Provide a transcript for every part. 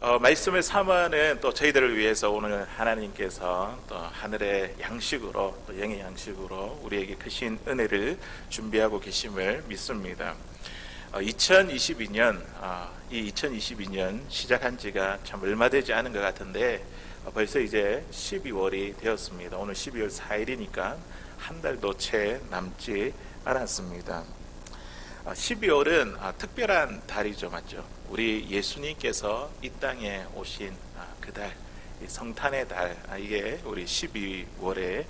말씀을 사모하는 또 저희들을 위해서 오늘 하나님께서 또 하늘의 양식으로 또 영의 양식으로 우리에게 크신 은혜를 준비하고 계심을 믿습니다. 2022년 이 2022년 시작한 지가 참 얼마 되지 않은 것 같은데 벌써 이제 12월이 되었습니다. 오늘 12월 4일이니까 한 달도 채 남지 않았습니다. 12월은 특별한 달이죠, 맞죠? 우리 예수님께서 이 땅에 오신 그 달, 성탄의 달, 이게 우리 12월에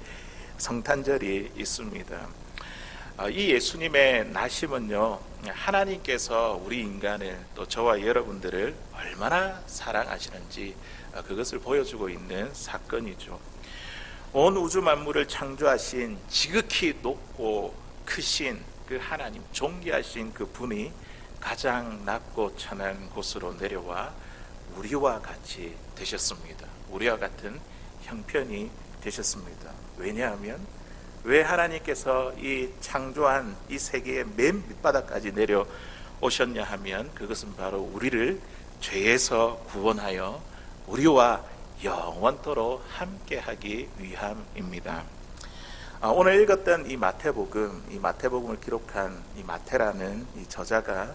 성탄절이 있습니다. 이 예수님의 나심은요, 하나님께서 우리 인간을 또 저와 여러분들을 얼마나 사랑하시는지 그것을 보여주고 있는 사건이죠. 온 우주 만물을 창조하신 지극히 높고 크신 그 하나님, 존귀하신 그 분이 가장 낮고 천한 곳으로 내려와 우리와 같이 되셨습니다. 우리와 같은 형편이 되셨습니다. 왜냐하면 왜 하나님께서 이 창조한 이 세계의 맨 밑바닥까지 내려오셨냐 하면 그것은 바로 우리를 죄에서 구원하여 우리와 영원토록 함께하기 위함입니다. 오늘 읽었던 이 마태복음을 기록한 이 마태라는 이 저자가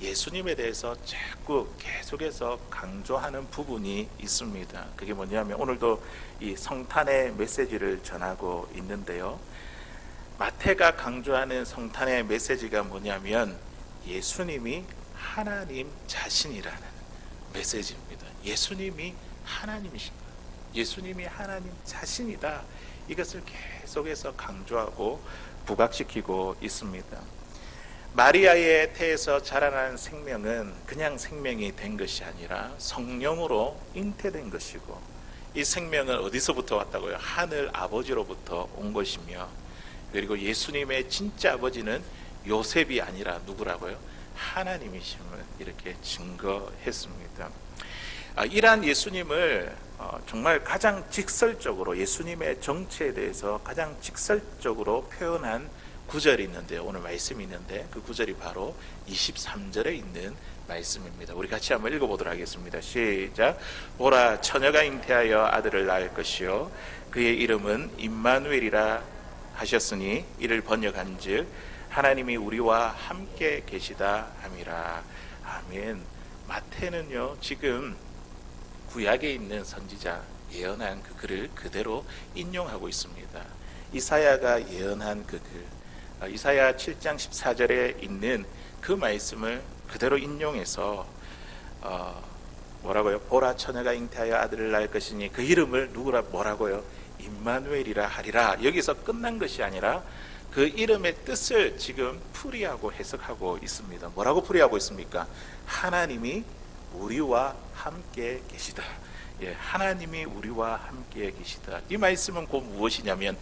예수님에 대해서 자꾸 계속해서 강조하는 부분이 있습니다. 그게 뭐냐면 오늘도 이 성탄의 메시지를 전하고 있는데요. 마태가 강조하는 성탄의 메시지가 뭐냐면 예수님이 하나님 자신이라는 메시지입니다. 예수님이 하나님이신 거예요. 예수님이 하나님 자신이다. 이것을 계속해서 강조하고 부각시키고 있습니다. 마리아의 태에서 자라난 생명은 그냥 생명이 된 것이 아니라 성령으로 잉태된 것이고, 이 생명은 어디서부터 왔다고요? 하늘 아버지로부터 온 것이며, 그리고 예수님의 진짜 아버지는 요셉이 아니라 누구라고요? 하나님이심을 이렇게 증거했습니다. 이러한 예수님을 정말 가장 직설적으로, 예수님의 정체에 대해서 가장 직설적으로 표현한 구절이 있는데요. 오늘 말씀이 있는데 그 구절이 바로 23절에 있는 말씀입니다. 우리 같이 한번 읽어보도록 하겠습니다. 시작. 보라, 처녀가 잉태하여 아들을 낳을 것이요 그의 이름은 임마누엘이라 하셨으니 이를 번역한즉 하나님이 우리와 함께 계시다 함이라. 아멘. 마태는요, 지금 구약에 있는 선지자 예언한 그 글을 그대로 인용하고 있습니다. 이사야가 예언한 그 글, 이사야 7장 14절에 있는 그 말씀을 그대로 인용해서 뭐라고요? 보라, 처녀가 잉태하여 아들을 낳을 것이니 그 이름을 뭐라고요? 임마누엘이라 하리라. 여기서 끝난 것이 아니라 그 이름의 뜻을 지금 풀이하고 해석하고 있습니다. 뭐라고 풀이하고 있습니까? 하나님이 우리와 함께 계시다. 하나님이 우리와 함께 계시다. 이 말씀은 곧 무엇이냐면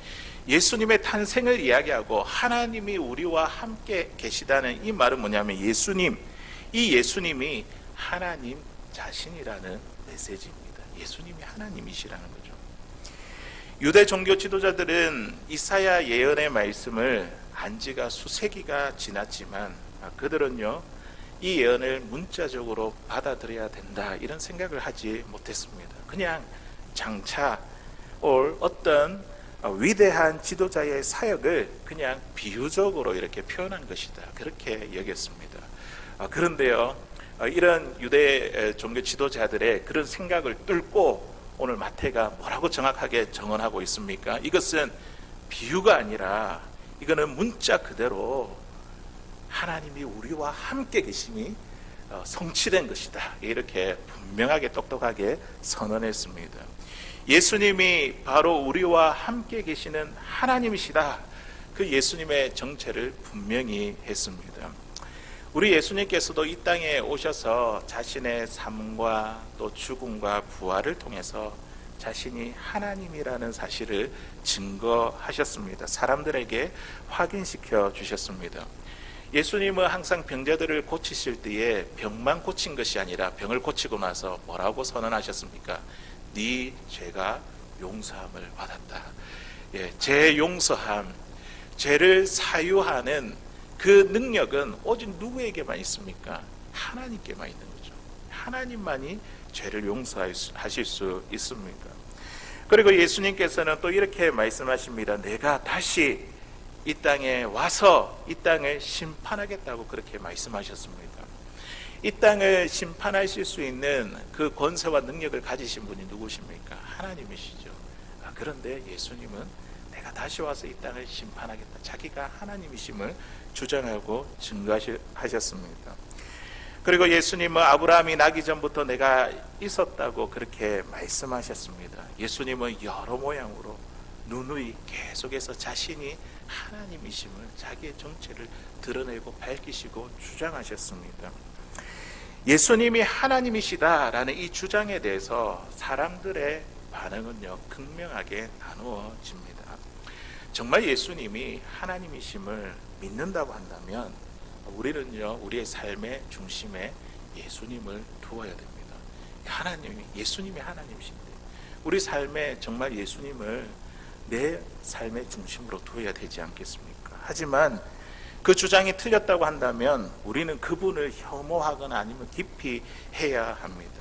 예수님의 탄생을 이야기하고 하나님이 우리와 함께 계시다는 이 말은 뭐냐면 이 예수님이 하나님 자신이라는 메시지입니다. 예수님이 하나님이시라는 거죠. 유대 종교 지도자들은 이사야 예언의 말씀을 안 지가 수세기가 지났지만 그들은요, 이 예언을 문자적으로 받아들여야 된다 이런 생각을 하지 못했습니다. 그냥 장차 올 어떤 위대한 지도자의 사역을 그냥 비유적으로 이렇게 표현한 것이다, 그렇게 여겼습니다. 그런데요, 이런 유대 종교 지도자들의 그런 생각을 뚫고 오늘 마태가 뭐라고 정확하게 정언하고 있습니까? 이것은 비유가 아니라 이거는 문자 그대로 하나님이 우리와 함께 계심이 성취된 것이다, 이렇게 분명하게 똑똑하게 선언했습니다. 예수님이 바로 우리와 함께 계시는 하나님이시다, 그 예수님의 정체를 분명히 했습니다. 우리 예수님께서도 이 땅에 오셔서 자신의 삶과 또 죽음과 부활을 통해서 자신이 하나님이라는 사실을 증거하셨습니다. 사람들에게 확인시켜 주셨습니다. 예수님은 항상 병자들을 고치실 때에 병만 고친 것이 아니라 병을 고치고 나서 뭐라고 선언하셨습니까? 네 죄가 용서함을 받았다. 죄 용서함, 죄를 사유하는 그 능력은 오직 누구에게만 있습니까? 하나님께만 있는 거죠. 하나님만이 죄를 용서하실 수 있습니까? 그리고 예수님께서는 또 이렇게 말씀하십니다. 내가 다시 이 땅에 와서 이 땅을 심판하겠다고 그렇게 말씀하셨습니다. 이 땅을 심판하실 수 있는 그 권세와 능력을 가지신 분이 누구십니까? 하나님이시죠. 그런데 예수님은 내가 다시 와서 이 땅을 심판하겠다. 자기가 하나님이심을 주장하고 증거하셨습니다. 그리고 예수님은 아브라함이 나기 전부터 내가 있었다고 그렇게 말씀하셨습니다. 예수님은 여러 모양으로 누누이 계속해서 자신이 하나님이심을, 자기의 정체를 드러내고 밝히시고 주장하셨습니다. 예수님이 하나님이시다라는 이 주장에 대해서 사람들의 반응은요, 극명하게 나누어집니다. 정말 예수님이 하나님이심을 믿는다고 한다면 우리는요, 우리의 삶의 중심에 예수님을 두어야 됩니다. 예수님이 하나님이신데 우리 삶에 정말 예수님을 내 삶의 중심으로 두어야 되지 않겠습니까? 하지만 그 주장이 틀렸다고 한다면 우리는 그분을 혐오하거나 아니면 깊이 해야 합니다.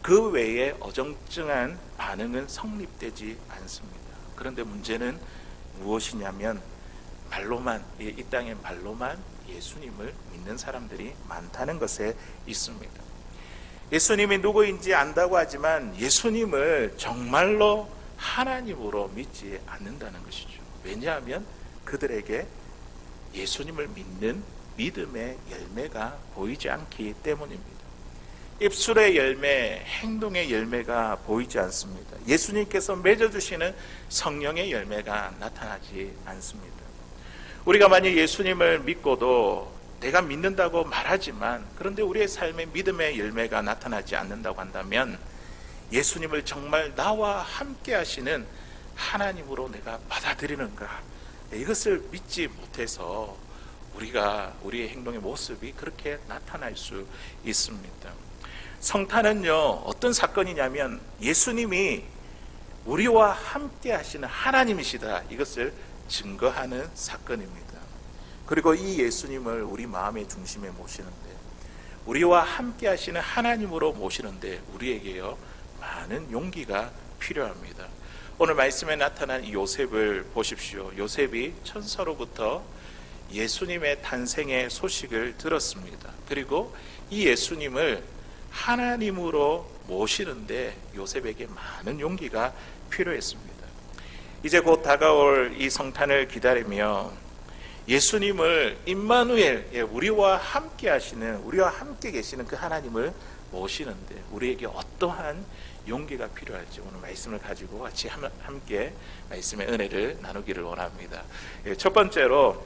그 외에 어정쩡한 반응은 성립되지 않습니다. 그런데 문제는 무엇이냐면 말로만, 이 땅의 말로만 예수님을 믿는 사람들이 많다는 것에 있습니다. 예수님이 누구인지 안다고 하지만 예수님을 정말로 하나님으로 믿지 않는다는 것이죠. 왜냐하면 그들에게 예수님을 믿는 믿음의 열매가 보이지 않기 때문입니다. 입술의 열매, 행동의 열매가 보이지 않습니다. 예수님께서 맺어주시는 성령의 열매가 나타나지 않습니다. 우리가 만약 예수님을 믿고도 내가 믿는다고 말하지만 그런데 우리의 삶에 믿음의 열매가 나타나지 않는다고 한다면 예수님을 정말 나와 함께 하시는 하나님으로 내가 받아들이는가, 이것을 믿지 못해서 우리의 행동의 모습이 그렇게 나타날 수 있습니다. 성탄은요, 어떤 사건이냐면 예수님이 우리와 함께 하시는 하나님이시다, 이것을 증거하는 사건입니다. 그리고 이 예수님을 우리 마음의 중심에 모시는데, 우리와 함께 하시는 하나님으로 모시는데 우리에게요, 많은 용기가 필요합니다. 오늘 말씀에 나타난 이 요셉을 보십시오. 요셉이 천사로부터 예수님의 탄생의 소식을 들었습니다. 그리고 이 예수님을 하나님으로 모시는데 요셉에게 많은 용기가 필요했습니다. 이제 곧 다가올 이 성탄을 기다리며 예수님을 임마누엘, 우리와 함께 하시는, 우리와 함께 계시는 그 하나님을 모시는데 우리에게 어떠한 용기가 필요할지 오늘 말씀을 가지고 같이 함께 말씀의 은혜를 나누기를 원합니다. 첫 번째로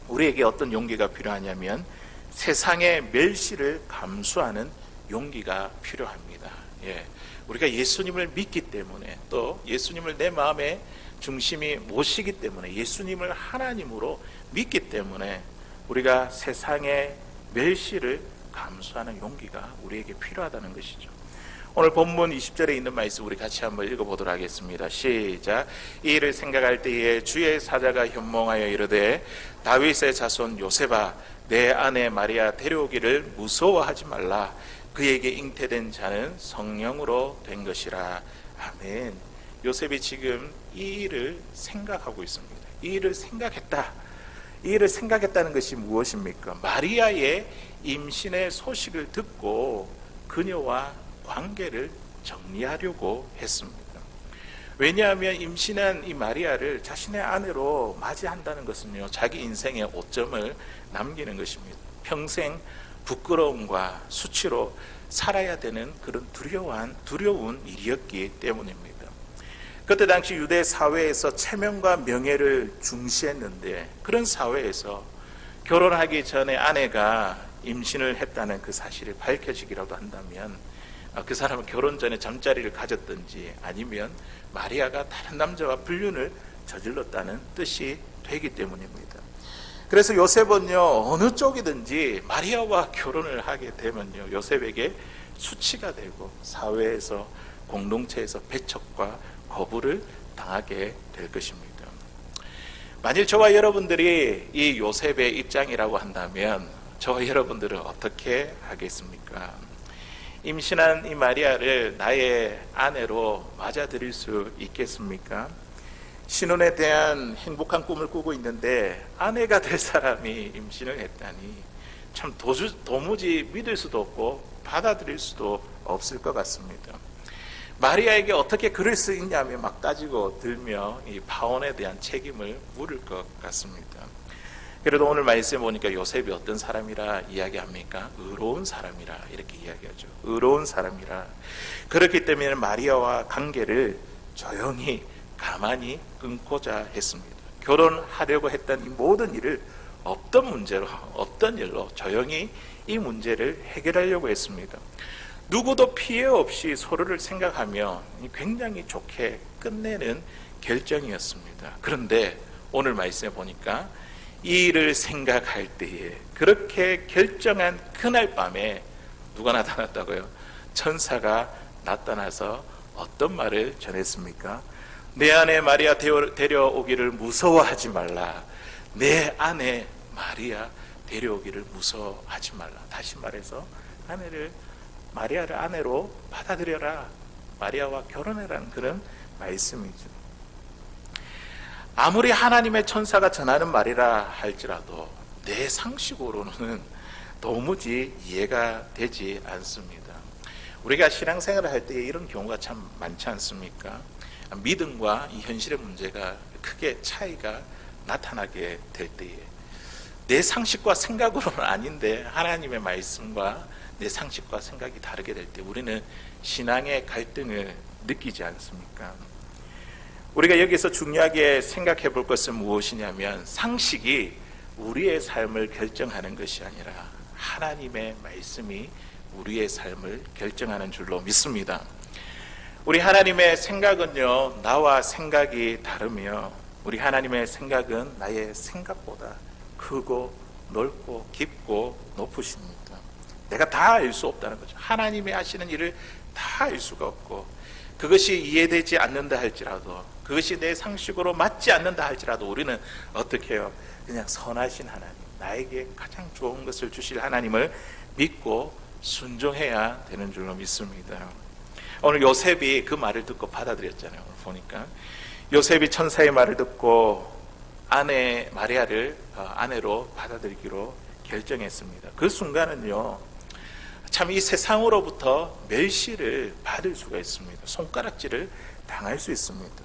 우리에게 어떤 용기가 필요하냐면 세상의 멸시를 감수하는 용기가 필요합니다. 우리가 예수님을 믿기 때문에, 또 예수님을 내 마음의 중심이 모시기 때문에, 예수님을 하나님으로 믿기 때문에 우리가 세상의 멸시를 감수하는 용기가 우리에게 필요하다는 것이죠. 오늘 본문 20절에 있는 말씀 우리 같이 한번 읽어보도록 하겠습니다. 시작. 이 일을 생각할 때에 주의 사자가 현몽하여 이르되 다윗의 자손 요셉아, 내 아내 마리아 데려오기를 무서워하지 말라. 그에게 잉태된 자는 성령으로 된 것이라. 아멘. 요셉이 지금 이 일을 생각하고 있습니다. 이 일을 생각했다. 이 일을 생각했다는 것이 무엇입니까? 마리아의 임신의 소식을 듣고 그녀와 관계를 정리하려고 했습니다. 왜냐하면 임신한 이 마리아를 자신의 아내로 맞이한다는 것은요, 자기 인생의 오점을 남기는 것입니다. 평생 부끄러움과 수치로 살아야 되는 그런 두려운 일이었기 때문입니다. 그때 당시 유대 사회에서 체면과 명예를 중시했는데, 그런 사회에서 결혼하기 전에 아내가 임신을 했다는 그 사실이 밝혀지기라도 한다면 그 사람은 결혼 전에 잠자리를 가졌든지 아니면 마리아가 다른 남자와 불륜을 저질렀다는 뜻이 되기 때문입니다. 그래서 요셉은요, 어느 쪽이든지 마리아와 결혼을 하게 되면요, 요셉에게 수치가 되고 사회에서, 공동체에서 배척과 거부를 당하게 될 것입니다. 만일 저와 여러분들이 이 요셉의 입장이라고 한다면 저와 여러분들은 어떻게 하겠습니까? 임신한 이 마리아를 나의 아내로 맞아들일 수 있겠습니까? 신혼에 대한 행복한 꿈을 꾸고 있는데 아내가 될 사람이 임신을 했다니 참 도무지 믿을 수도 없고 받아들일 수도 없을 것 같습니다. 마리아에게 어떻게 그럴 수 있냐며 막 따지고 들며 이 파혼에 대한 책임을 물을 것 같습니다. 그래도 오늘 말씀에 보니까 요셉이 어떤 사람이라 이야기합니까? 의로운 사람이라 이렇게 이야기하죠. 의로운 사람이라. 그렇기 때문에 마리아와 관계를 조용히 가만히 끊고자 했습니다. 결혼하려고 했던 이 모든 일을 없던 문제로, 없던 일로 조용히 이 문제를 해결하려고 했습니다. 누구도 피해 없이 서로를 생각하며 굉장히 좋게 끝내는 결정이었습니다. 그런데 오늘 말씀에 보니까 이 일을 생각할 때에 그렇게 결정한 그날 밤에 누가 나타났다고요? 천사가 나타나서 어떤 말을 전했습니까? 내 아내 마리아 데려오기를 무서워하지 말라. 내 아내 마리아 데려오기를 무서워하지 말라. 다시 말해서 마리아를 아내로 받아들여라. 마리아와 결혼해라는 그런 말씀이죠. 아무리 하나님의 천사가 전하는 말이라 할지라도 내 상식으로는 도무지 이해가 되지 않습니다. 우리가 신앙생활을 할 때 이런 경우가 참 많지 않습니까? 믿음과 이 현실의 문제가 크게 차이가 나타나게 될 때에 내 상식과 생각으로는 아닌데 하나님의 말씀과 내 상식과 생각이 다르게 될 때 우리는 신앙의 갈등을 느끼지 않습니까? 우리가 여기서 중요하게 생각해 볼 것은 무엇이냐면 상식이 우리의 삶을 결정하는 것이 아니라 하나님의 말씀이 우리의 삶을 결정하는 줄로 믿습니다. 우리 하나님의 생각은요, 나와 생각이 다르며 우리 하나님의 생각은 나의 생각보다 크고 넓고 깊고 높으십니다. 내가 다 알 수 없다는 거죠. 하나님이 하시는 일을 다 알 수가 없고 그것이 이해되지 않는다 할지라도 그것이 내 상식으로 맞지 않는다 할지라도 우리는 어떻게 해요? 그냥 선하신 하나님, 나에게 가장 좋은 것을 주실 하나님을 믿고 순종해야 되는 줄로 믿습니다. 오늘 요셉이 그 말을 듣고 받아들였잖아요. 오늘 보니까 요셉이 천사의 말을 듣고 아내 마리아를 아내로 받아들이기로 결정했습니다. 그 순간은요, 참 이 세상으로부터 멸시를 받을 수가 있습니다. 손가락질을 당할 수 있습니다.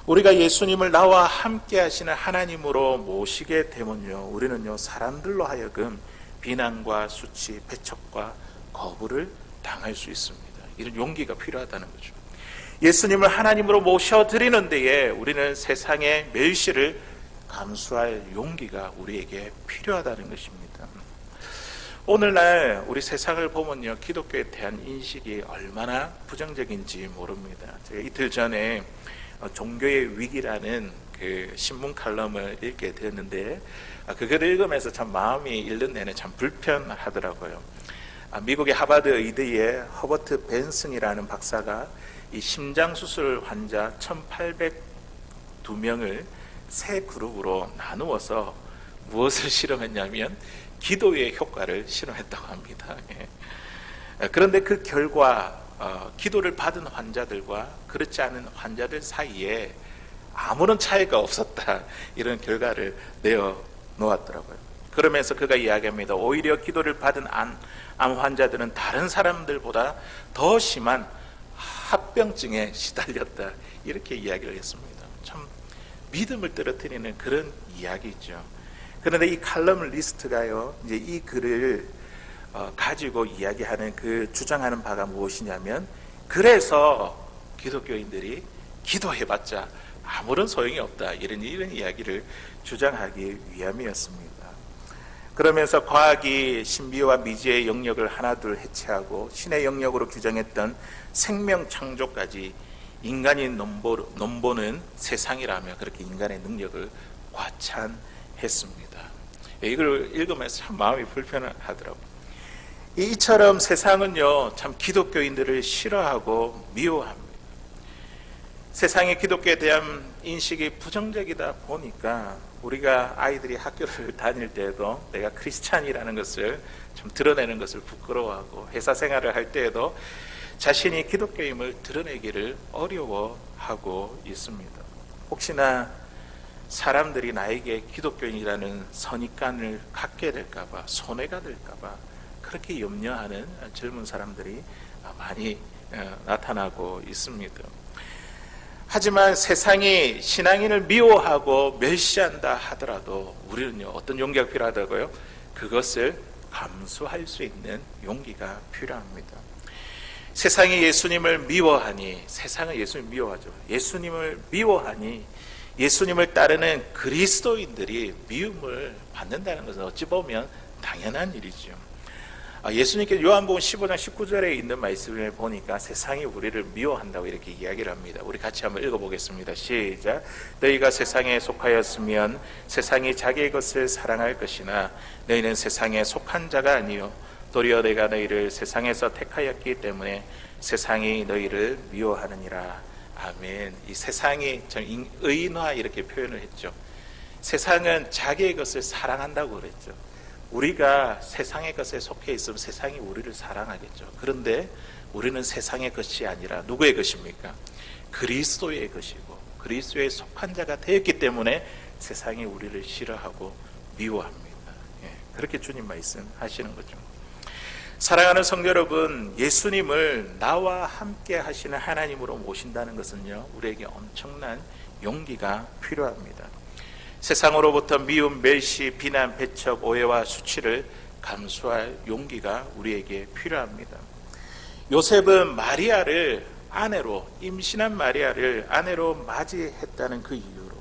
우리가 예수님을 나와 함께 하시는 하나님으로 모시게 되면요, 우리는요, 사람들로 하여금 비난과 수치, 배척과 거부를 당할 수 있습니다. 이런 용기가 필요하다는 거죠. 예수님을 하나님으로 모셔드리는 데에 우리는 세상의 멸시를 감수할 용기가 우리에게 필요하다는 것입니다. 오늘날 우리 세상을 보면요, 기독교에 대한 인식이 얼마나 부정적인지 모릅니다. 제가 이틀 전에 종교의 위기라는 그 신문 칼럼을 읽게 되었는데 그걸 읽으면서 참 마음이 읽는 내내 참 불편하더라고요. 미국의 하버드 의대의 허버트 벤슨이라는 박사가 이 심장수술 환자 1,802명을 세 그룹으로 나누어서 무엇을 실험했냐면 기도의 효과를 실험했다고 합니다. 그런데 그 결과 기도를 받은 환자들과 그렇지 않은 환자들 사이에 아무런 차이가 없었다, 이런 결과를 내어놓았더라고요. 그러면서 그가 이야기합니다. 오히려 기도를 받은 암 환자들은 다른 사람들보다 더 심한 합병증에 시달렸다, 이렇게 이야기를 했습니다. 참 믿음을 떨어뜨리는 그런 이야기죠. 그런데 이 칼럼 리스트가요, 이제 이 글을 가지고 이야기하는 그 주장하는 바가 무엇이냐면, 그래서 기독교인들이 기도해봤자 아무런 소용이 없다, 이런 이야기를 주장하기 위함이었습니다. 그러면서 과학이 신비와 미지의 영역을 하나둘 해체하고 신의 영역으로 규정했던 생명 창조까지 인간이 넘보는 세상이라며 그렇게 인간의 능력을 과찬했습니다. 이걸 읽으면서 참 마음이 불편하더라고요. 이처럼 세상은요, 참 기독교인들을 싫어하고 미워합니다. 세상의 기독교에 대한 인식이 부정적이다 보니까 우리가 아이들이 학교를 다닐 때에도 내가 크리스찬이라는 것을 좀 드러내는 것을 부끄러워하고, 회사 생활을 할 때에도 자신이 기독교임을 드러내기를 어려워하고 있습니다. 혹시나 사람들이 나에게 기독교인이라는 선입관을 갖게 될까봐, 손해가 될까봐 그렇게 염려하는 젊은 사람들이 많이 나타나고 있습니다. 하지만 세상이 신앙인을 미워하고 멸시한다 하더라도 우리는요, 어떤 용기가 필요하다고요? 그것을 감수할 수 있는 용기가 필요합니다. 세상이 예수님을 미워하니, 세상은 예수님을 미워하죠. 예수님을 미워하니 예수님을 따르는 그리스도인들이 미움을 받는다는 것은 어찌 보면 당연한 일이죠. 예수님께서 요한복음 15장 19절에 있는 말씀을 보니까 세상이 우리를 미워한다고 이렇게 이야기를 합니다. 우리 같이 한번 읽어보겠습니다. 시작. 너희가 세상에 속하였으면 세상이 자기의 것을 사랑할 것이나 너희는 세상에 속한 자가 아니요 도리어 내가 너희를 세상에서 택하였기 때문에 세상이 너희를 미워하느니라. 아멘. 이 세상이 의인화 이렇게 표현을 했죠. 세상은 자기의 것을 사랑한다고 그랬죠. 우리가 세상의 것에 속해 있으면 세상이 우리를 사랑하겠죠. 그런데 우리는 세상의 것이 아니라 누구의 것입니까? 그리스도의 것이고 그리스도에 속한 자가 되었기 때문에 세상이 우리를 싫어하고 미워합니다. 그렇게 주님 말씀하시는 거죠. 사랑하는 성도 여러분, 예수님을 나와 함께 하시는 하나님으로 모신다는 것은요, 우리에게 엄청난 용기가 필요합니다. 세상으로부터 미움, 멸시, 비난, 배척, 오해와 수치를 감수할 용기가 우리에게 필요합니다. 요셉은 마리아를 아내로, 임신한 마리아를 아내로 맞이했다는 그 이유로,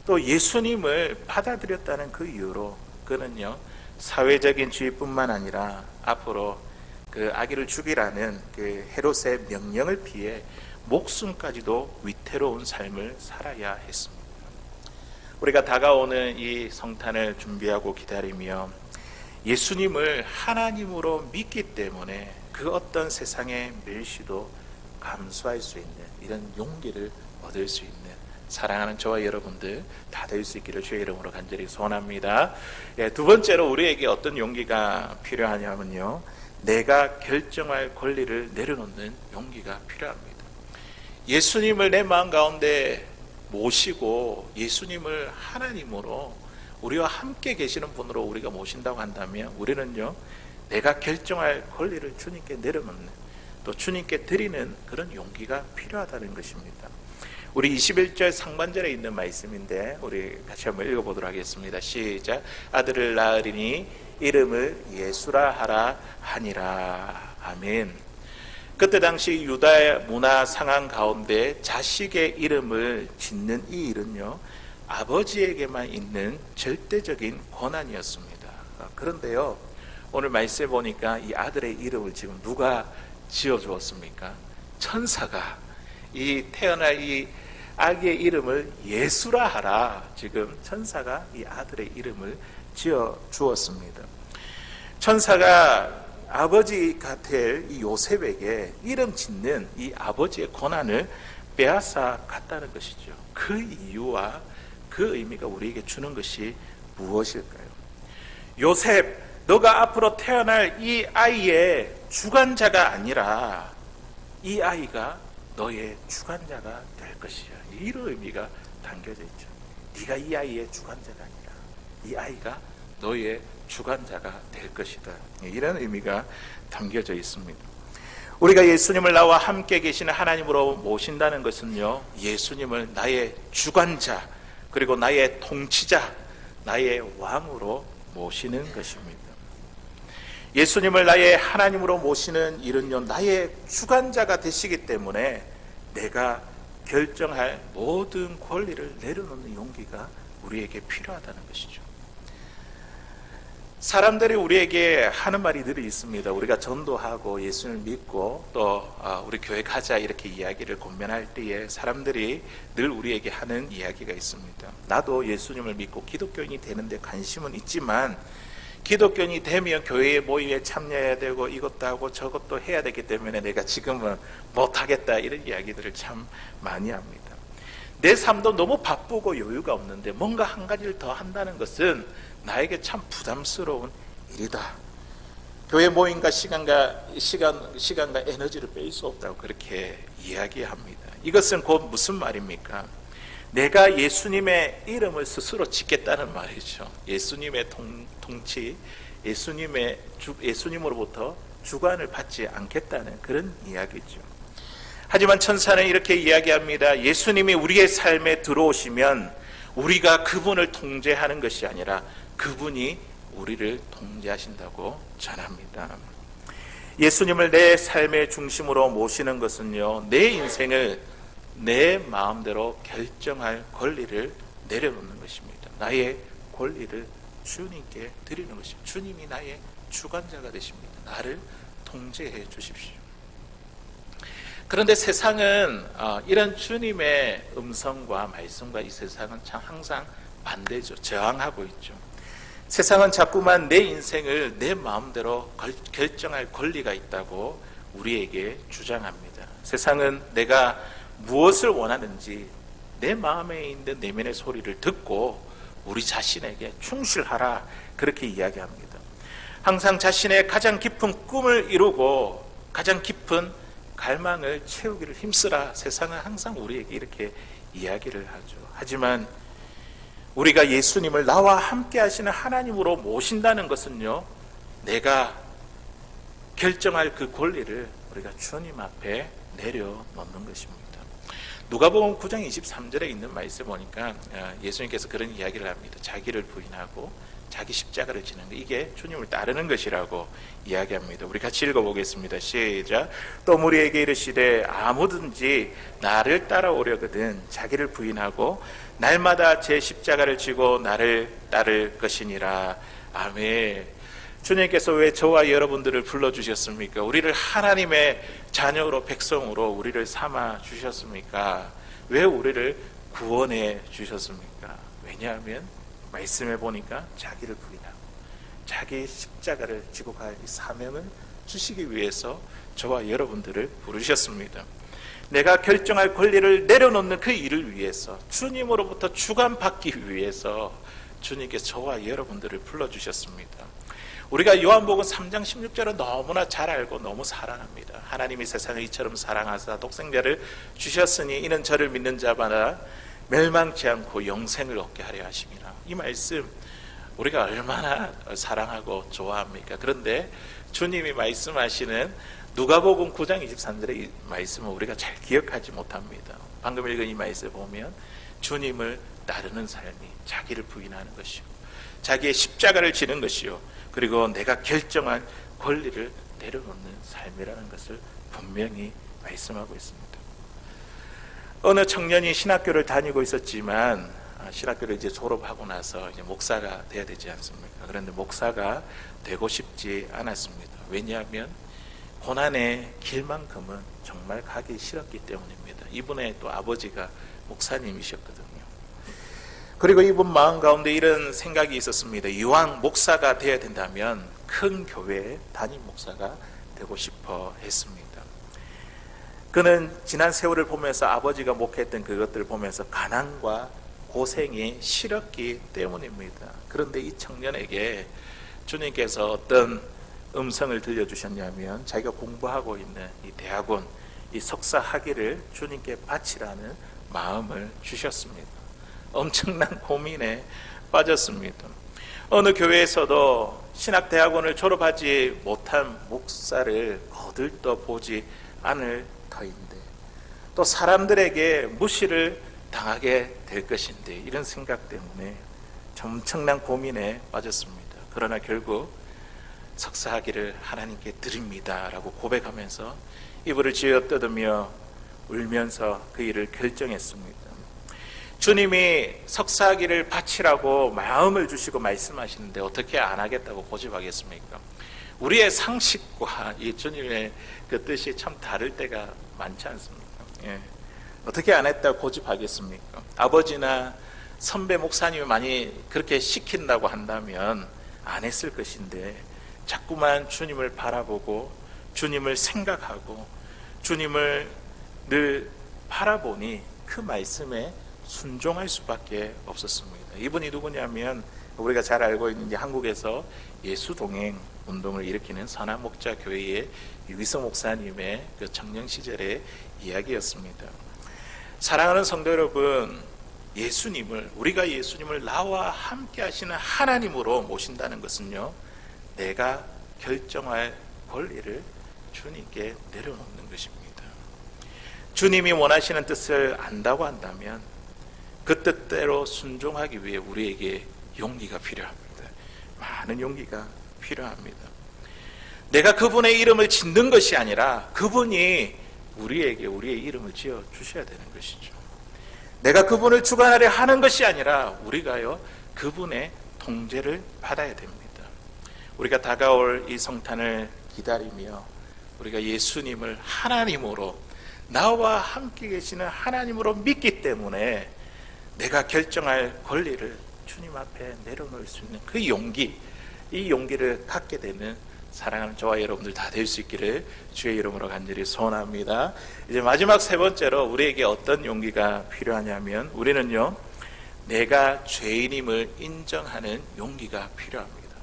또 예수님을 받아들였다는 그 이유로 그는요, 사회적인 지위뿐만 아니라 앞으로 그 아기를 죽이라는 그 헤롯의 명령을 피해 목숨까지도 위태로운 삶을 살아야 했습니다. 우리가 다가오는 이 성탄을 준비하고 기다리며 예수님을 하나님으로 믿기 때문에 그 어떤 세상의 멸시도 감수할 수 있는 이런 용기를 얻을 수 있는 사랑하는 저와 여러분들 다 될 수 있기를 주의 이름으로 간절히 소원합니다. 두 번째로 우리에게 어떤 용기가 필요하냐면요, 내가 결정할 권리를 내려놓는 용기가 필요합니다. 예수님을 내 마음 가운데 모시고 예수님을 하나님으로 우리와 함께 계시는 분으로 우리가 모신다고 한다면 우리는요, 내가 결정할 권리를 주님께 내려놓는, 또 주님께 드리는 그런 용기가 필요하다는 것입니다. 우리 21절 상반절에 있는 말씀인데 우리 같이 한번 읽어보도록 하겠습니다. 시작. 아들을 낳으리니 이름을 예수라 하라 하니라. 아멘. 그때 당시 유다의 문화 상황 가운데 자식의 이름을 짓는 이 일은요, 아버지에게만 있는 절대적인 권한이었습니다. 그런데요, 오늘 말씀해 보니까 이 아들의 이름을 지금 누가 지어주었습니까? 천사가 이 태어날 이 아기의 이름을 예수라 하라, 지금 천사가 이 아들의 이름을 지어 주었습니다. 천사가 아버지가 될 이 요셉에게 이름 짓는 이 아버지의 권한을 빼앗아 갔다는 것이죠. 그 이유와 그 의미가 우리에게 주는 것이 무엇일까요? 요셉, 너가 앞으로 태어날 이 아이의 주관자가 아니라 이 아이가 너의 주관자가 될 것이야. 이런 의미가 담겨져 있죠. 네가 이 아이의 주관자가 아니라 이 아이가 너의 주관자가 될 것이다. 이런 의미가 담겨져 있습니다. 우리가 예수님을 나와 함께 계시는 하나님으로 모신다는 것은요, 예수님을 나의 주관자, 그리고 나의 통치자, 나의 왕으로 모시는 것입니다. 예수님을 나의 하나님으로 모시는 일은요, 나의 주관자가 되시기 때문에 내가 결정할 모든 권리를 내려놓는 용기가 우리에게 필요하다는 것이죠. 사람들이 우리에게 하는 말이 늘 있습니다. 우리가 전도하고 예수님을 믿고 또 우리 교회 가자 이렇게 이야기를 권면할 때에 사람들이 늘 우리에게 하는 이야기가 있습니다. 나도 예수님을 믿고 기독교인이 되는데 관심은 있지만 기독교인이 되면 교회의 모임에 참여해야 되고 이것도 하고 저것도 해야 되기 때문에 내가 지금은 못하겠다, 이런 이야기들을 참 많이 합니다. 내 삶도 너무 바쁘고 여유가 없는데 뭔가 한 가지를 더 한다는 것은 나에게 참 부담스러운 일이다. 교회 모임과 시간과 에너지를 뺄 수 없다고 그렇게 이야기합니다. 이것은 곧 무슨 말입니까? 내가 예수님의 이름을 스스로 짓겠다는 말이죠. 예수님의 통치, 예수님으로부터 주관을 받지 않겠다는 그런 이야기죠. 하지만 천사는 이렇게 이야기합니다. 예수님이 우리의 삶에 들어오시면 우리가 그분을 통제하는 것이 아니라 그분이 우리를 통제하신다고 전합니다. 예수님을 내 삶의 중심으로 모시는 것은요, 내 인생을 내 마음대로 결정할 권리를 내려놓는 것입니다. 나의 권리를 주님께 드리는 것입니다. 주님이 나의 주관자가 되십니다. 나를 통제해 주십시오. 그런데 세상은 이런 주님의 음성과 말씀과 이 세상은 참 항상 반대죠. 저항하고 있죠. 세상은 자꾸만 내 인생을 내 마음대로 결정할 권리가 있다고 우리에게 주장합니다. 세상은 내가 무엇을 원하는지 내 마음에 있는 내면의 소리를 듣고 우리 자신에게 충실하라 그렇게 이야기합니다. 항상 자신의 가장 깊은 꿈을 이루고 가장 깊은 갈망을 채우기를 힘쓰라. 세상은 항상 우리에게 이렇게 이야기를 하죠. 하지만 우리가 예수님을 나와 함께 하시는 하나님으로 모신다는 것은요, 내가 결정할 그 권리를 우리가 주님 앞에 내려놓는 것입니다. 누가복음 9장 23절에 있는 말씀 보니까 예수님께서 그런 이야기를 합니다. 자기를 부인하고 자기 십자가를 지는 것, 이게 주님을 따르는 것이라고 이야기합니다. 우리 같이 읽어보겠습니다. 시작. 또 우리에게 이르시되 아무든지 나를 따라오려거든 자기를 부인하고 날마다 제 십자가를 지고 나를 따를 것이니라. 아멘. 주님께서 왜 저와 여러분들을 불러주셨습니까? 우리를 하나님의 자녀로, 백성으로 우리를 삼아 주셨습니까? 왜 우리를 구원해 주셨습니까? 왜냐하면 말씀해 보니까 자기를 부인하고 자기 십자가를 지고 갈 이 사명을 주시기 위해서 저와 여러분들을 부르셨습니다. 내가 결정할 권리를 내려놓는 그 일을 위해서, 주님으로부터 주관받기 위해서 주님께서 저와 여러분들을 불러주셨습니다. 우리가 요한복음 3장 16절은 너무나 잘 알고 너무 사랑합니다. 하나님이 세상을 이처럼 사랑하사 독생자를 주셨으니 이는 저를 믿는 자마다 멸망치 않고 영생을 얻게 하려 하심이라. 이 말씀 우리가 얼마나 사랑하고 좋아합니까? 그런데 주님이 말씀하시는 누가복음 9장 23절의 이 말씀은 우리가 잘 기억하지 못합니다. 방금 읽은 이 말씀을 보면 주님을 따르는 삶이 자기를 부인하는 것이요, 자기의 십자가를 지는 것이요, 그리고 내가 결정한 권리를 내려놓는 삶이라는 것을 분명히 말씀하고 있습니다. 어느 청년이 신학교를 다니고 있었지만 신학교를 이제 졸업하고 나서 이제 목사가 돼야 되지 않습니까? 그런데 목사가 되고 싶지 않았습니다. 왜냐하면 고난의 길만큼은 정말 가기 싫었기 때문입니다. 이분의 또 아버지가 목사님이셨거든요. 그리고 이분 마음 가운데 이런 생각이 있었습니다. 이왕 목사가 되어야 된다면 큰 교회의 담임 목사가 되고 싶어 했습니다. 그는 지난 세월을 보면서 아버지가 목회했던 그것들을 보면서 가난과 고생이 싫었기 때문입니다. 그런데 이 청년에게 주님께서 어떤 음성을 들려주셨냐면, 자기가 공부하고 있는 이 대학원, 이 석사 학위를 주님께 바치라는 마음을 주셨습니다. 엄청난 고민에 빠졌습니다. 어느 교회에서도 신학대학원을 졸업하지 못한 목사를 거들떠 보지 않을 터인데, 또 사람들에게 무시를 당하게 될 것인데, 이런 생각 때문에 엄청난 고민에 빠졌습니다. 그러나 결국 석사학위를 하나님께 드립니다 라고 고백하면서 이불을 쥐어뜯으며 울면서 그 일을 결정했습니다. 주님이 석사학위를 바치라고 마음을 주시고 말씀하시는데 어떻게 안 하겠다고 고집하겠습니까? 우리의 상식과 이 주님의 그 뜻이 참 다를 때가 많지 않습니까? 예. 어떻게 안 했다고 고집하겠습니까? 아버지나 선배 목사님이 많이 그렇게 시킨다고 한다면 안 했을 것인데, 자꾸만 주님을 바라보고 주님을 생각하고 주님을 늘 바라보니 그 말씀에 순종할 수밖에 없었습니다. 이분이 누구냐면 우리가 잘 알고 있는 이제 한국에서 예수동행 운동을 일으키는 선한목자교회의 유기성 목사님의 그 청년 시절의 이야기였습니다. 사랑하는 성도 여러분, 우리가 예수님을 나와 함께 하시는 하나님으로 모신다는 것은요, 내가 결정할 권리를 주님께 내려놓는 것입니다. 주님이 원하시는 뜻을 안다고 한다면 그 뜻대로 순종하기 위해 우리에게 용기가 필요합니다. 많은 용기가 필요합니다. 내가 그분의 이름을 짓는 것이 아니라 그분이 우리에게 우리의 이름을 지어 주셔야 되는 것이죠. 내가 그분을 주관하려 하는 것이 아니라 우리가요, 그분의 통제를 받아야 됩니다. 우리가 다가올 이 성탄을 기다리며 우리가 예수님을 하나님으로, 나와 함께 계시는 하나님으로 믿기 때문에 내가 결정할 권리를 주님 앞에 내려놓을 수 있는 그 용기, 이 용기를 갖게 되는 사랑하는 저와 여러분들 다 될 수 있기를 주의 이름으로 간절히 소원합니다. 이제 마지막 세 번째로 우리에게 어떤 용기가 필요하냐면, 우리는요, 내가 죄인임을 인정하는 용기가 필요합니다.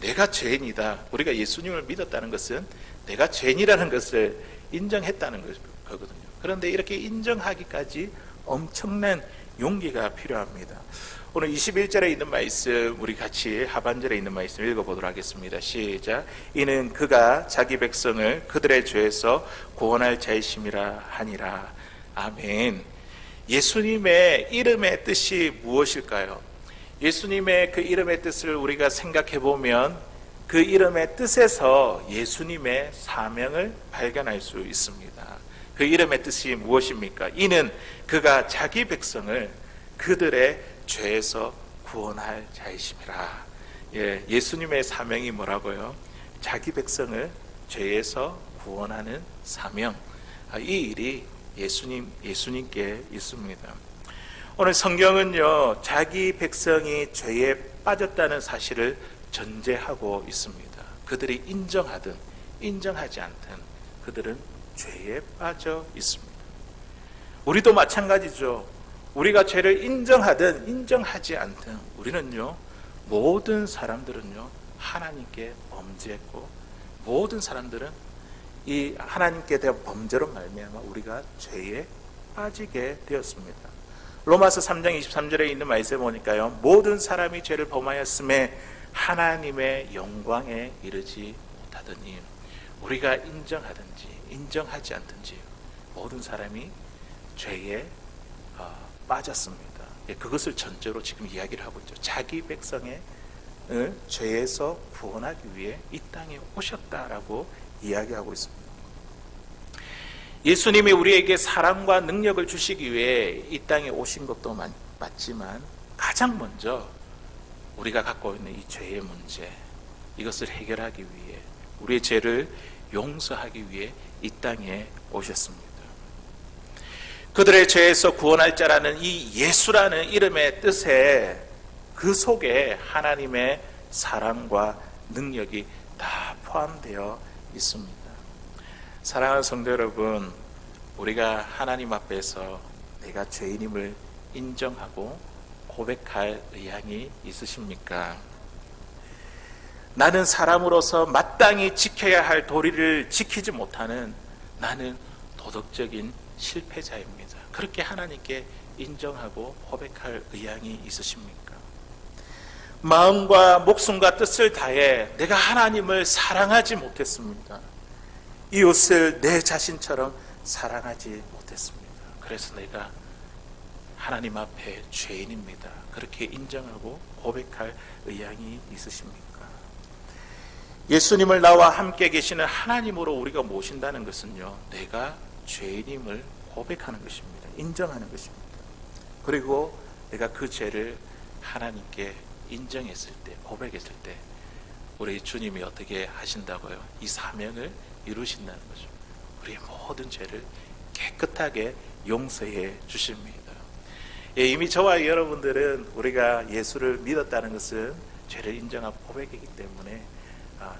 내가 죄인이다. 우리가 예수님을 믿었다는 것은 내가 죄인이라는 것을 인정했다는 거거든요. 그런데 이렇게 인정하기까지 엄청난 용기가 필요합니다. 오늘 21절에 있는 말씀, 우리 같이 하반절에 있는 말씀 읽어보도록 하겠습니다. 시작. 이는 그가 자기 백성을 그들의 죄에서 구원할 자이심이라 하니라. 아멘. 예수님의 이름의 뜻이 무엇일까요? 예수님의 그 이름의 뜻을 우리가 생각해 보면 그 이름의 뜻에서 예수님의 사명을 발견할 수 있습니다. 그 이름의 뜻이 무엇입니까? 이는 그가 자기 백성을 그들의 죄에서 구원할 자이심이라. 예수님의 사명이 뭐라고요? 자기 백성을 죄에서 구원하는 사명. 이 일이 예수님께 있습니다. 오늘 성경은요, 자기 백성이 죄에 빠졌다는 사실을 전제하고 있습니다. 그들이 인정하든 인정하지 않든 그들은 죄에 빠져 있습니다. 우리도 마찬가지죠. 우리가 죄를 인정하든 인정하지 않든 우리는요, 모든 사람들은요, 하나님께 범죄했고 모든 사람들은 이 하나님께 대한 범죄로 말미암아 우리가 죄에 빠지게 되었습니다. 로마서 3장 23절에 있는 말씀에 보니까요, 모든 사람이 죄를 범하였음에 하나님의 영광에 이르지 못하더니, 우리가 인정하든지 인정하지 않든지 모든 사람이 죄에 빠졌습니다. 그것을 전제로 지금 이야기를 하고 있죠. 자기 백성의 죄에서 구원하기 위해 이 땅에 오셨다라고 이야기하고 있습니다. 예수님이 우리에게 사랑과 능력을 주시기 위해 이 땅에 오신 것도 맞지만 가장 먼저 우리가 갖고 있는 이 죄의 문제, 이것을 해결하기 위해, 우리의 죄를 용서하기 위해 이 땅에 오셨습니다. 그들의 죄에서 구원할 자라는 이 예수라는 이름의 뜻에, 그 속에 하나님의 사랑과 능력이 다 포함되어 있습니다. 사랑하는 성도 여러분, 우리가 하나님 앞에서 내가 죄인임을 인정하고 고백할 의향이 있으십니까? 나는 사람으로서 마땅히 지켜야 할 도리를 지키지 못하는 나는 도덕적인 실패자입니다. 그렇게 하나님께 인정하고 고백할 의향이 있으십니까? 마음과 목숨과 뜻을 다해 내가 하나님을 사랑하지 못했습니다. 이웃을 내 자신처럼 사랑하지 못했습니다. 그래서 내가 하나님 앞에 죄인입니다. 그렇게 인정하고 고백할 의향이 있으십니까? 예수님을 나와 함께 계시는 하나님으로 우리가 모신다는 것은요, 내가 죄인임을 고백하는 것입니다. 인정하는 것입니다. 그리고 내가 그 죄를 하나님께 인정했을 때, 고백했을 때 우리 주님이 어떻게 하신다고요? 이 사명을 이루신다는 거죠. 우리의 모든 죄를 깨끗하게 용서해 주십니다. 이미 저와 여러분들은 우리가 예수를 믿었다는 것은 죄를 인정하고 고백이기 때문에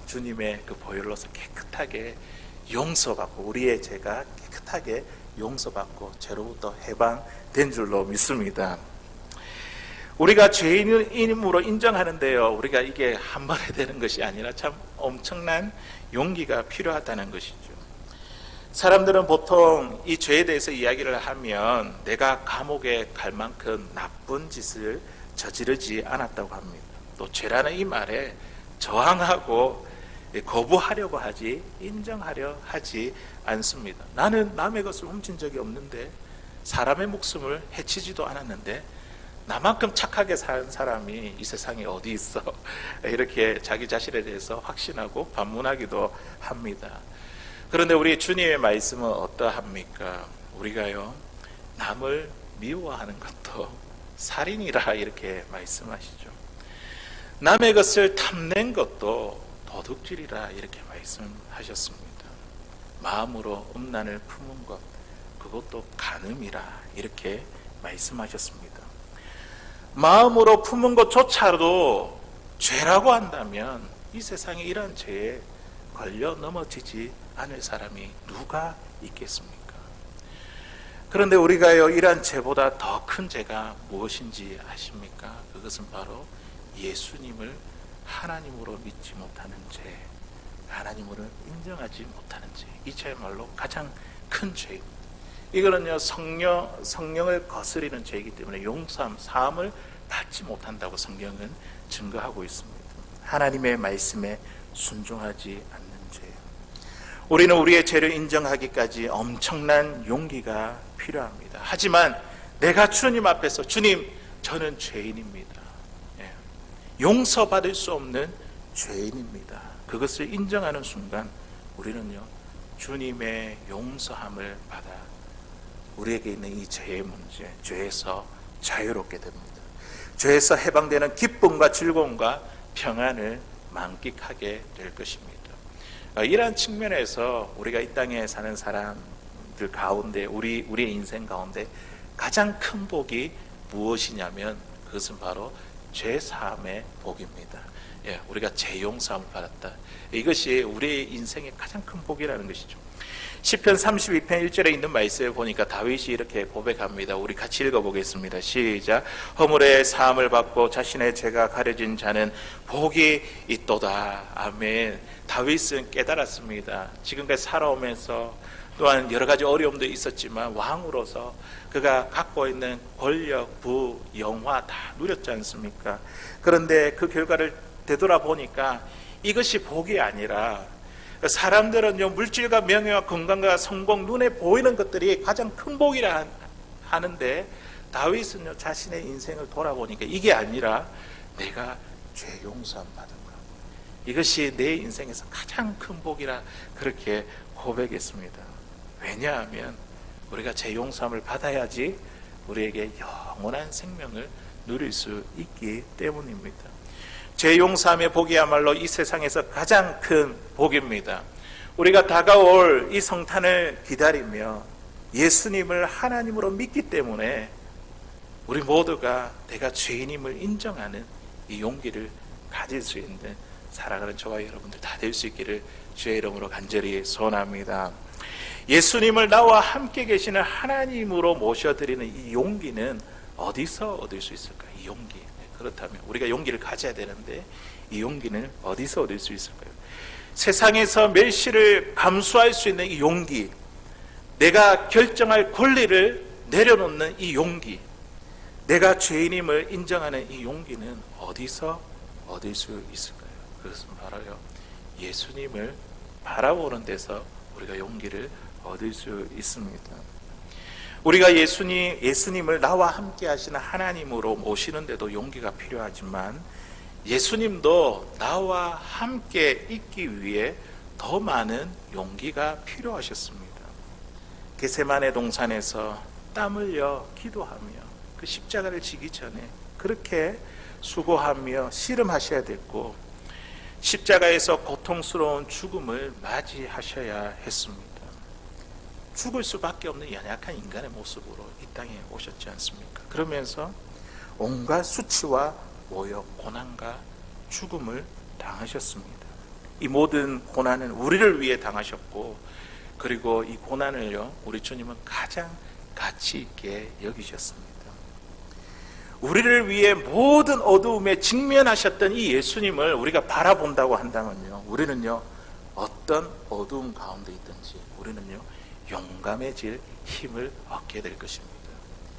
주님의 그 보혈로서 깨끗하게 용서받고 우리의 죄가 깨끗하게 용서받고 죄로부터 해방된 줄로 믿습니다. 우리가 죄인임으로 인정하는데요, 우리가 이게 한 번에 되는 것이 아니라 참 엄청난 용기가 필요하다는 것이죠. 사람들은 보통 이 죄에 대해서 이야기를 하면 내가 감옥에 갈 만큼 나쁜 짓을 저지르지 않았다고 합니다. 또 죄라는 이 말에 저항하고 거부하려고 하지 인정하려 하지 않습니다. 나는 남의 것을 훔친 적이 없는데, 사람의 목숨을 해치지도 않았는데 나만큼 착하게 산 사람이 이 세상에 어디 있어, 이렇게 자기 자신에 대해서 확신하고 반문하기도 합니다. 그런데 우리 주님의 말씀은 어떠합니까? 우리가요, 남을 미워하는 것도 살인이라 이렇게 말씀하시죠. 남의 것을 탐낸 것도 도둑질이라 이렇게 말씀하셨습니다. 마음으로 음란을 품은 것, 그것도 간음이라 이렇게 말씀하셨습니다. 마음으로 품은 것조차도 죄라고 한다면 이 세상에 이러한 죄에 걸려 넘어지지 않을 사람이 누가 있겠습니까? 그런데 우리가요, 이러한 죄보다 더 큰 죄가 무엇인지 아십니까? 그것은 바로 예수님을 하나님으로 믿지 못하는 죄, 하나님으로 인정하지 못하는 죄, 이 죄야말로 가장 큰 죄입니다. 이거는요, 성령을 거스리는 죄이기 때문에 용서함, 사함을 받지 못한다고 성경은 증거하고 있습니다. 하나님의 말씀에 순종하지 않는 죄. 우리는 우리의 죄를 인정하기까지 엄청난 용기가 필요합니다. 하지만 내가 주님 앞에서, 주님, 저는 죄인입니다, 용서받을 수 없는 죄인입니다, 그것을 인정하는 순간 우리는요, 주님의 용서함을 받아 우리에게 있는 이 죄의 문제, 죄에서 자유롭게 됩니다. 죄에서 해방되는 기쁨과 즐거움과 평안을 만끽하게 될 것입니다. 이러한 측면에서 우리가 이 땅에 사는 사람들 가운데, 우리의 인생 가운데 가장 큰 복이 무엇이냐면 그것은 바로 죄사함의 복입니다. 우리가 죄 용서함을 받았다, 이것이 우리의 인생의 가장 큰 복이라는 것이죠. 시편 32편 1절에 있는 말씀을 보니까 다윗이 이렇게 고백합니다. 우리 같이 읽어보겠습니다. 시작. 허물의 사함을 받고 자신의 죄가 가려진 자는 복이 있도다. 아멘. 다윗은 깨달았습니다. 지금까지 살아오면서 또한 여러 가지 어려움도 있었지만 왕으로서 그가 갖고 있는 권력, 부, 영화 다 누렸지 않습니까? 그런데 그 결과를 되돌아보니까 이것이 복이 아니라, 사람들은요, 물질과 명예와 건강과 성공, 눈에 보이는 것들이 가장 큰 복이라 하는데, 다윗은요, 자신의 인생을 돌아보니까 이게 아니라 내가 죄 용서함 받은 것, 이것이 내 인생에서 가장 큰 복이라 그렇게 고백했습니다. 왜냐하면 우리가 죄 용서함을 받아야지 우리에게 영원한 생명을 누릴 수 있기 때문입니다. 죄 용서함의 복이야말로 이 세상에서 가장 큰 복입니다. 우리가 다가올 이 성탄을 기다리며 예수님을 하나님으로 믿기 때문에 우리 모두가 내가 죄인임을 인정하는 이 용기를 가질 수 있는 사랑하는 저와 여러분들 다 될 수 있기를 주의 이름으로 간절히 소원합니다. 예수님을 나와 함께 계시는 하나님으로 모셔드리는 이 용기는 어디서 얻을 수 있을까요? 이 용기. 그렇다면 우리가 용기를 가져야 되는데 이 용기는 어디서 얻을 수 있을까요? 세상에서 멸시를 감수할 수 있는 이 용기, 내가 결정할 권리를 내려놓는 이 용기, 내가 죄인임을 인정하는 이 용기는 어디서 얻을 수 있을까요? 그것은 바로요, 예수님을 바라보는 데서 우리가 용기를 얻을 수 있습니다. 우리가 예수님을 나와 함께 하시는 하나님으로 모시는데도 용기가 필요하지만 예수님도 나와 함께 있기 위해 더 많은 용기가 필요하셨습니다. 겟세마네 동산에서 땀 흘려 기도하며 그 십자가를 지기 전에 그렇게 수고하며 씨름하셔야 됐고, 십자가에서 고통스러운 죽음을 맞이하셔야 했습니다. 죽을 수밖에 없는 연약한 인간의 모습으로 이 땅에 오셨지 않습니까? 그러면서 온갖 수치와 모욕, 고난과 죽음을 당하셨습니다. 이 모든 고난은 우리를 위해 당하셨고, 그리고 이 고난을요, 우리 주님은 가장 가치 있게 여기셨습니다. 우리를 위해 모든 어두움에 직면하셨던 이 예수님을 우리가 바라본다고 한다면요, 우리는요, 어떤 어두움 가운데 있든지 우리는요, 용감해질 힘을 얻게 될 것입니다.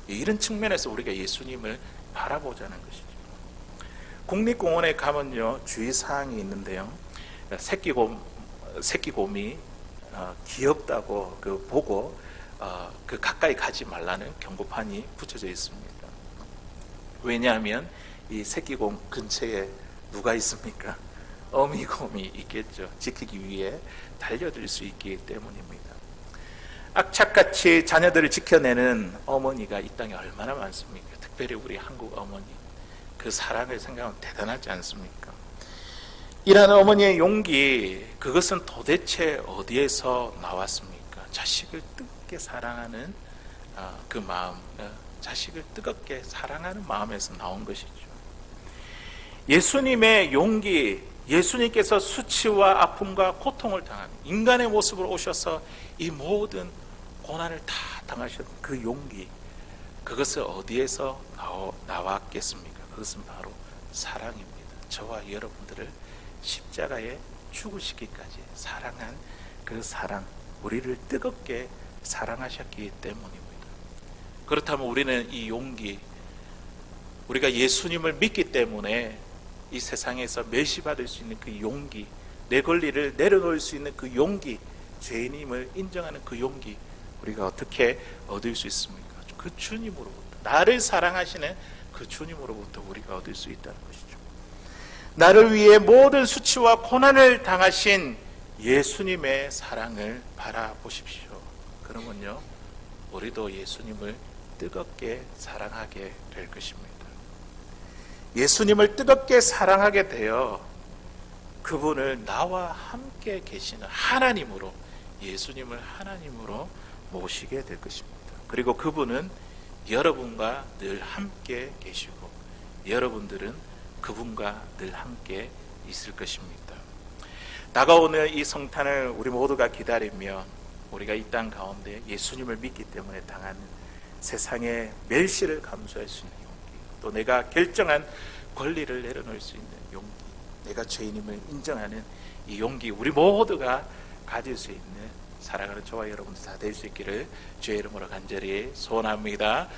이런 측면에서 우리가 예수님을 바라보자는 것이죠. 국립공원에 가면요, 주의사항이 있는데요, 새끼곰이 귀엽다고 보고 가까이 가지 말라는 경고판이 붙여져 있습니다. 왜냐하면 이 새끼곰 근처에 누가 있습니까? 어미곰이 있겠죠. 지키기 위해 달려들 수 있기 때문입니다. 악착같이 자녀들을 지켜내는 어머니가 이 땅에 얼마나 많습니까? 특별히 우리 한국 어머니, 그 사랑을 생각하면 대단하지 않습니까? 이러한 어머니의 용기, 그것은 도대체 어디에서 나왔습니까? 자식을 뜨겁게 사랑하는 그 마음, 자식을 뜨겁게 사랑하는 마음에서 나온 것이죠. 예수님의 용기, 예수님께서 수치와 아픔과 고통을 당한 인간의 모습으로 오셔서 이 모든 고난을 다 당하셨던 그 용기, 그것은 어디에서 나왔겠습니까? 그것은 바로 사랑입니다. 저와 여러분들을 십자가에 죽으시기까지 사랑한 그 사랑, 우리를 뜨겁게 사랑하셨기 때문입니다. 그렇다면 우리는 이 용기, 우리가 예수님을 믿기 때문에 이 세상에서 멸시받을 수 있는 그 용기, 내 권리를 내려놓을 수 있는 그 용기, 죄인임을 인정하는 그 용기, 우리가 어떻게 얻을 수 있습니까? 그 주님으로부터, 나를 사랑하시는 그 주님으로부터 우리가 얻을 수 있다는 것이죠. 나를 위해 모든 수치와 고난을 당하신 예수님의 사랑을 바라보십시오. 그러면요, 우리도 예수님을 뜨겁게 사랑하게 될 것입니다. 예수님을 뜨겁게 사랑하게 되어 그분을 나와 함께 계시는 하나님으로, 예수님을 하나님으로 모시게 될 것입니다. 그리고 그분은 여러분과 늘 함께 계시고 여러분들은 그분과 늘 함께 있을 것입니다. 다가오는 이 성탄을 우리 모두가 기다리며 우리가 이 땅 가운데 예수님을 믿기 때문에 당하는 세상의 멸시를 감수할 수 있는 용기, 또 내가 결정한 권리를 내려놓을 수 있는 용기, 내가 죄인임을 인정하는 이 용기, 우리 모두가 가질 수 있는 사랑하는 저와 여러분들 다 될 수 있기를 주의 이름으로 간절히 소원합니다.